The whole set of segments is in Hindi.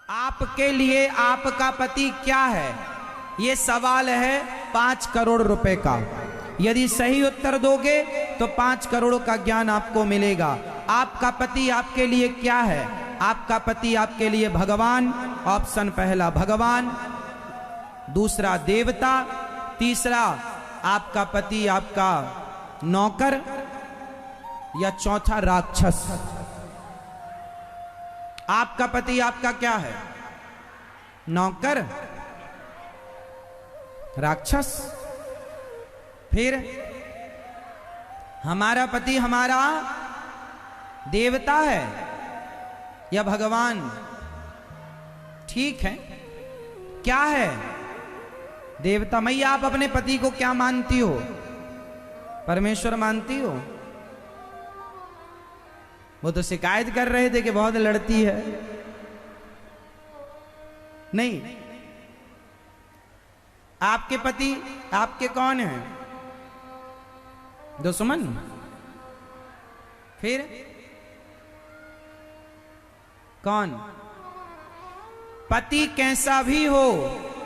आपके लिए आपका पति क्या है, ये सवाल है 5 करोड़ रुपए का। यदि सही उत्तर दोगे तो 5 करोड़ का ज्ञान आपको मिलेगा। आपका पति आपके लिए क्या है? आपका पति आपके लिए भगवान। ऑप्शन पहला भगवान, दूसरा देवता, तीसरा आपका पति आपका नौकर, या चौथा राक्षस। आपका पति आपका क्या है? नौकर, राक्षस। फिर हमारा पति हमारा देवता है या भगवान? ठीक है, क्या है? देवता। मैया आप अपने पति को क्या मानती हो? परमेश्वर मानती हो? वो तो शिकायत कर रहे थे कि बहुत लड़ती है। नहीं, आपके पति आपके कौन हैं? दुश्मन? फिर कौन? पति कैसा भी हो,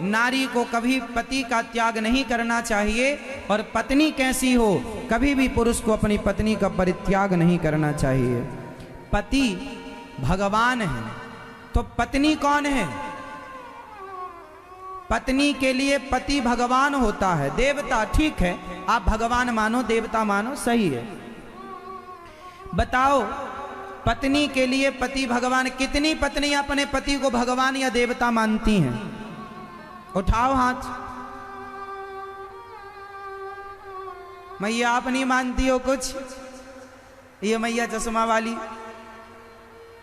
नारी को कभी पति का त्याग नहीं करना चाहिए, और पत्नी कैसी हो, कभी भी पुरुष को अपनी पत्नी का परित्याग नहीं करना चाहिए। पति भगवान है तो पत्नी कौन है? पत्नी के लिए पति भगवान होता है, देवता। ठीक है, आप भगवान मानो, देवता मानो, सही है। बताओ, पत्नी के लिए पति भगवान। कितनी पत्नी अपने पति को भगवान या देवता मानती हैं? उठाओ हाथ। मैया आप नहीं मानती हो कुछ? ये मैया चश्मा वाली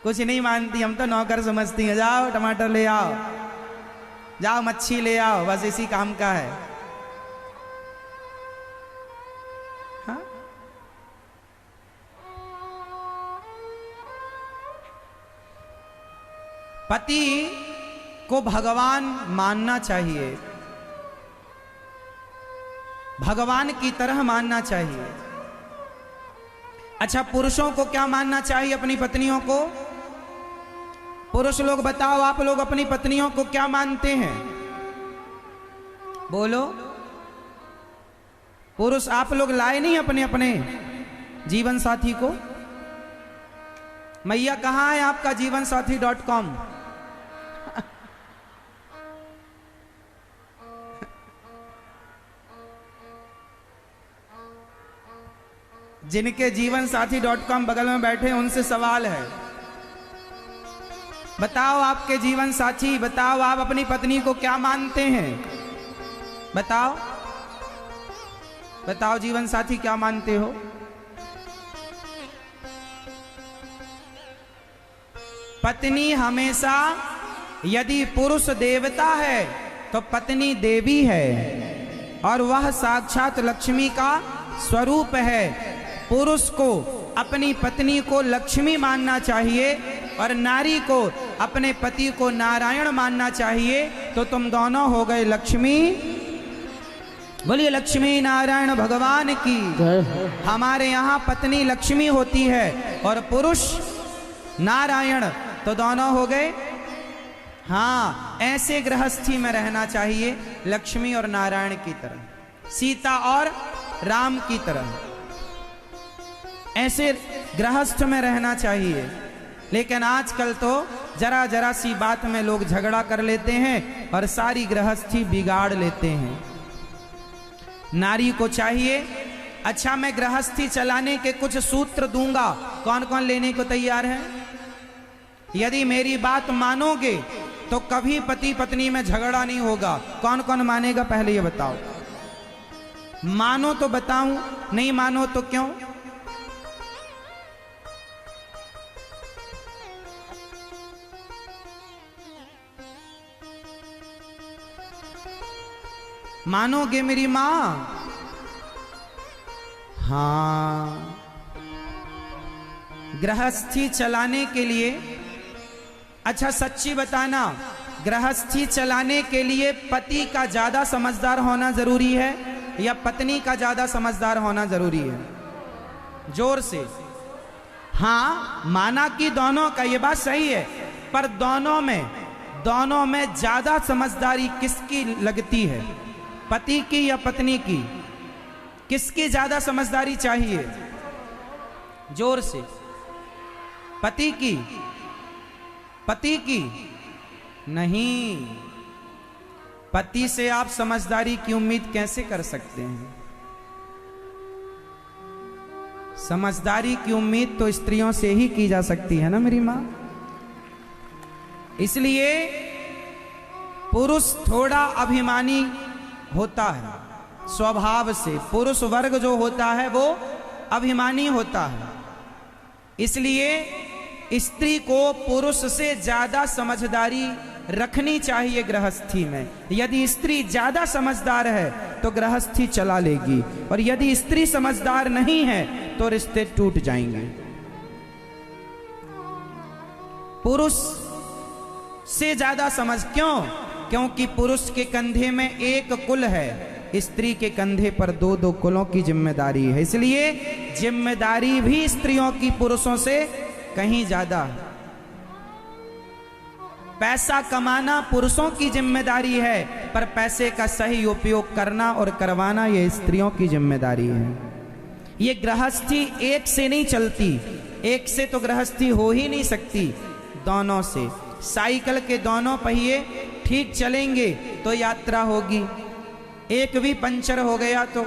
कुछ नहीं मानती, हम तो नौकर समझती हैं। जाओ टमाटर ले आओ, जाओ मच्छी ले आओ, बस इसी काम का है। हाँ? पति को भगवान मानना चाहिए, भगवान की तरह मानना चाहिए। अच्छा, पुरुषों को क्या मानना चाहिए अपनी पत्नियों को? पुरुष लोग बताओ, आप लोग अपनी पत्नियों को क्या मानते हैं? बोलो। पुरुष आप लोग लाए नहीं अपने अपने जीवन साथी को? मैया कहां है आपका जीवनसाथी.com? जिनके जीवनसाथी.com बगल में बैठे उनसे सवाल है, बताओ आपके जीवन साथी, बताओ आप अपनी पत्नी को क्या मानते हैं? बताओ, बताओ जीवन साथी क्या मानते हो? पत्नी हमेशा, यदि पुरुष देवता है तो पत्नी देवी है, और वह साक्षात लक्ष्मी का स्वरूप है। पुरुष को अपनी पत्नी को लक्ष्मी मानना चाहिए, और नारी को अपने पति को नारायण मानना चाहिए। तो तुम दोनों हो गए लक्ष्मी। बोलिए लक्ष्मी नारायण भगवान की। हमारे यहाँ पत्नी लक्ष्मी होती है और पुरुष नारायण, तो दोनों हो गए। हाँ, ऐसे गृहस्थी में रहना चाहिए, लक्ष्मी और नारायण की तरह, सीता और राम की तरह, ऐसे गृहस्थ में रहना चाहिए। लेकिन आजकल तो जरा जरा सी बात में लोग झगड़ा कर लेते हैं और सारी गृहस्थी बिगाड़ लेते हैं। नारी को चाहिए, अच्छा मैं गृहस्थी चलाने के कुछ सूत्र दूंगा, कौन कौन लेने को तैयार है? यदि मेरी बात मानोगे तो कभी पति पत्नी में झगड़ा नहीं होगा। कौन कौन मानेगा पहले ये बताओ। मानो तो बताऊं, नहीं मानो तो क्यों? मानोगे मेरी मां? हाँ, गृहस्थी चलाने के लिए, अच्छा सच्ची बताना, गृहस्थी चलाने के लिए पति का ज्यादा समझदार होना जरूरी है या पत्नी का ज्यादा समझदार होना जरूरी है? जोर से। हाँ, माना कि दोनों का, ये बात सही है, पर दोनों में दोनों में ज्यादा समझदारी किसकी लगती है, पति की या पत्नी की? किसकी ज्यादा समझदारी चाहिए? जोर से। पति की? पति की नहीं। पति से आप समझदारी की उम्मीद कैसे कर सकते हैं? समझदारी की उम्मीद तो स्त्रियों से ही की जा सकती है ना मेरी मां। इसलिए पुरुष थोड़ा अभिमानी होता है स्वभाव से। पुरुष वर्ग जो होता है वो अभिमानी होता है। इसलिए स्त्री को पुरुष से ज्यादा समझदारी रखनी चाहिए गृहस्थी में। यदि स्त्री ज्यादा समझदार है तो गृहस्थी चला लेगी, और यदि स्त्री समझदार नहीं है तो रिश्ते टूट जाएंगे। पुरुष से ज्यादा समझ क्यों? क्योंकि पुरुष के कंधे में एक कुल है, स्त्री के कंधे पर दो दो कुलों की जिम्मेदारी है। इसलिए जिम्मेदारी भी स्त्रियों की पुरुषों से कहीं ज्यादा है। पैसा कमाना पुरुषों की जिम्मेदारी है, पर पैसे का सही उपयोग करना और करवाना ये स्त्रियों की जिम्मेदारी है। ये गृहस्थी एक से नहीं चलती, एक से तो गृहस्थी हो ही नहीं सकती, दोनों से। साइकिल के दोनों पहिए ठीक चलेंगे तो यात्रा होगी, एक भी पंचर हो गया तो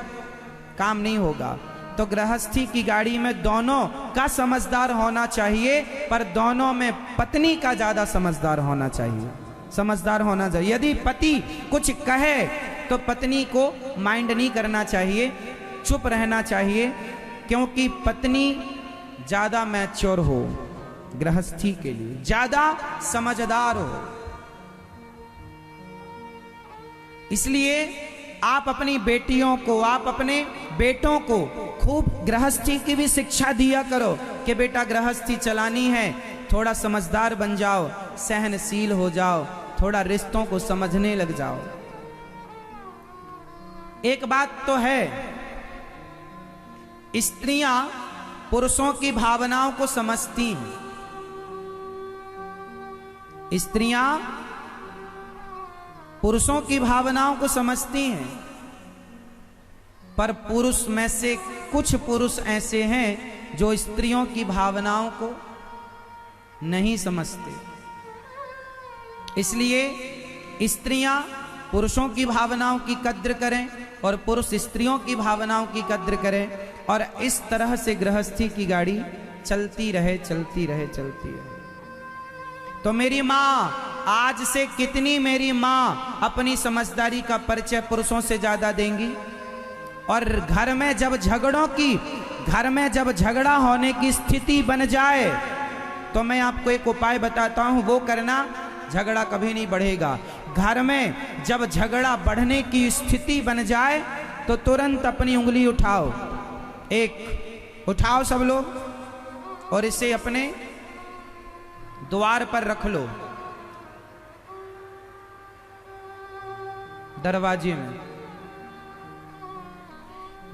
काम नहीं होगा। तो गृहस्थी की गाड़ी में दोनों का समझदार होना चाहिए, पर दोनों में पत्नी का ज्यादा समझदार होना चाहिए। समझदार होना चाहिए। यदि पति कुछ कहे तो पत्नी को माइंड नहीं करना चाहिए, चुप रहना चाहिए, क्योंकि पत्नी ज्यादा मैच्योर हो गृहस्थी के लिए, ज्यादा समझदार हो। इसलिए आप अपनी बेटियों को, आप अपने बेटों को खूब गृहस्थी की भी शिक्षा दिया करो कि बेटा गृहस्थी चलानी है, थोड़ा समझदार बन जाओ, सहनशील हो जाओ, थोड़ा रिश्तों को समझने लग जाओ। एक बात तो है, स्त्रियां पुरुषों की भावनाओं को समझती हैं। स्त्रियां पुरुषों की भावनाओं को समझती हैं, पर पुरुष में से कुछ पुरुष ऐसे हैं जो स्त्रियों की भावनाओं को नहीं समझते। इसलिए स्त्रियां पुरुषों की भावनाओं की कद्र करें और पुरुष स्त्रियों की भावनाओं की कद्र करें, और इस तरह से गृहस्थी की गाड़ी चलती रहे, चलती रहे, चलती रहे। तो मेरी माँ, आज से कितनी मेरी माँ अपनी समझदारी का परिचय पुरुषों से ज्यादा देंगी? और घर में जब झगड़ा होने की स्थिति बन जाए तो मैं आपको एक उपाय बताता हूं, वो करना, झगड़ा कभी नहीं बढ़ेगा। घर में जब झगड़ा बढ़ने की स्थिति बन जाए तो तुरंत अपनी उंगली उठाओ, एक उठाओ सब लोग, और इसे अपने द्वार पर रख लो, दरवाजे में।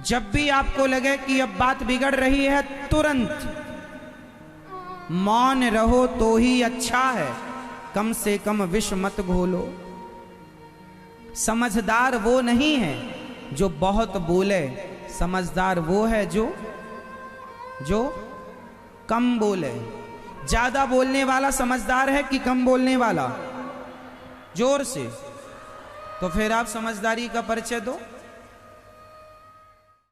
जब भी आपको लगे कि अब बात बिगड़ रही है, तुरंत मौन रहो तो ही अच्छा है, कम से कम विष मत घोलो। समझदार वो नहीं है जो बहुत बोले, समझदार वो है जो कम बोले। ज्यादा बोलने वाला समझदार है कि कम बोलने वाला? जोर से। तो फिर आप समझदारी का परिचय दो।